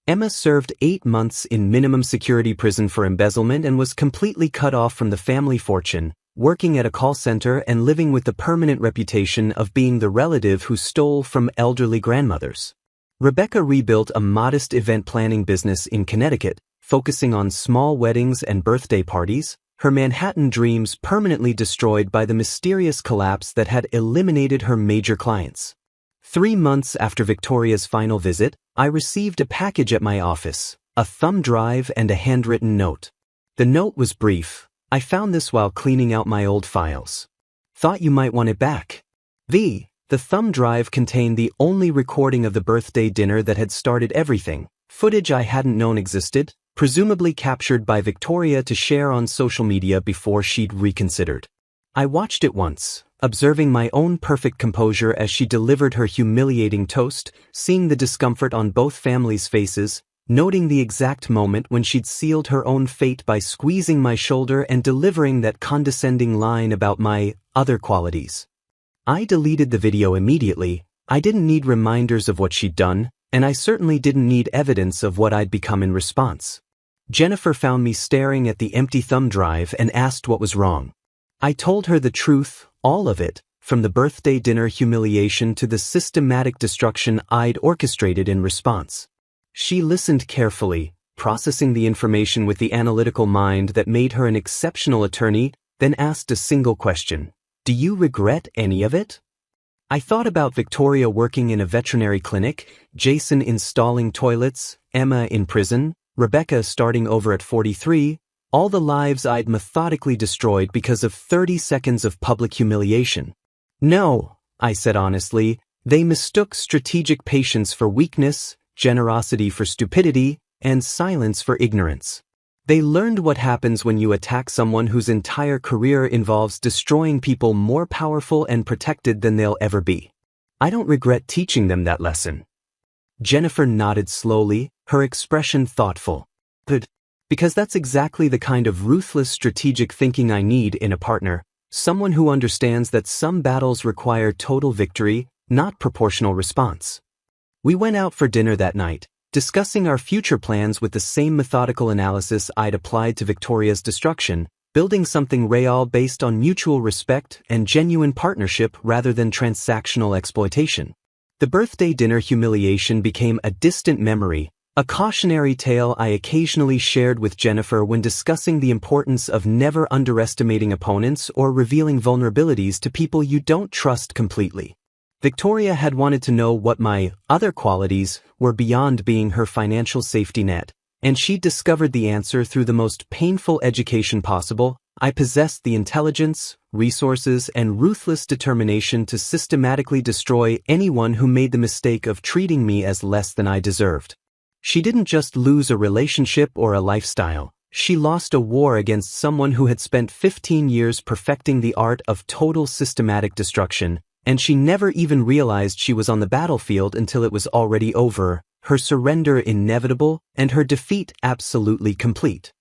Emma served 8 months in minimum security prison for embezzlement and was completely cut off from the family fortune, working at a call center and living with the permanent reputation of being the relative who stole from elderly grandmothers. Rebecca rebuilt a modest event planning business in Connecticut, focusing on small weddings and birthday parties, her Manhattan dreams permanently destroyed by the mysterious collapse that had eliminated her major clients. 3 months after Victoria's final visit, I received a package at my office, a thumb drive and a handwritten note. The note was brief. I found this while cleaning out my old files. Thought you might want it back. The thumb drive contained the only recording of the birthday dinner that had started everything, footage I hadn't known existed, presumably captured by Victoria to share on social media before she'd reconsidered. I watched it once, observing my own perfect composure as she delivered her humiliating toast, seeing the discomfort on both families' faces, noting the exact moment when she'd sealed her own fate by squeezing my shoulder and delivering that condescending line about my other qualities. I deleted the video immediately. I didn't need reminders of what she'd done, and I certainly didn't need evidence of what I'd become in response. Jennifer found me staring at the empty thumb drive and asked what was wrong. I told her the truth, all of it, from the birthday dinner humiliation to the systematic destruction I'd orchestrated in response. She listened carefully, processing the information with the analytical mind that made her an exceptional attorney, then asked a single question. Do you regret any of it? I thought about Victoria working in a veterinary clinic, Jason installing toilets, Emma in prison, Rebecca starting over at 43, all the lives I'd methodically destroyed because of 30 seconds of public humiliation. No, I said honestly, they mistook strategic patience for weakness, generosity for stupidity, and silence for ignorance. They learned what happens when you attack someone whose entire career involves destroying people more powerful and protected than they'll ever be. I don't regret teaching them that lesson. Jennifer nodded slowly, her expression thoughtful. Good. Because that's exactly the kind of ruthless strategic thinking I need in a partner, someone who understands that some battles require total victory, not proportional response. We went out for dinner that night, discussing our future plans with the same methodical analysis I'd applied to Victoria's destruction, building something real based on mutual respect and genuine partnership rather than transactional exploitation. The birthday dinner humiliation became a distant memory, a cautionary tale I occasionally shared with Jennifer when discussing the importance of never underestimating opponents or revealing vulnerabilities to people you don't trust completely. Victoria had wanted to know what my other qualities were beyond being her financial safety net, and she discovered the answer through the most painful education possible. I possessed the intelligence, resources, and ruthless determination to systematically destroy anyone who made the mistake of treating me as less than I deserved. She didn't just lose a relationship or a lifestyle. She lost a war against someone who had spent 15 years perfecting the art of total systematic destruction, and she never even realized she was on the battlefield until it was already over, her surrender inevitable and her defeat absolutely complete.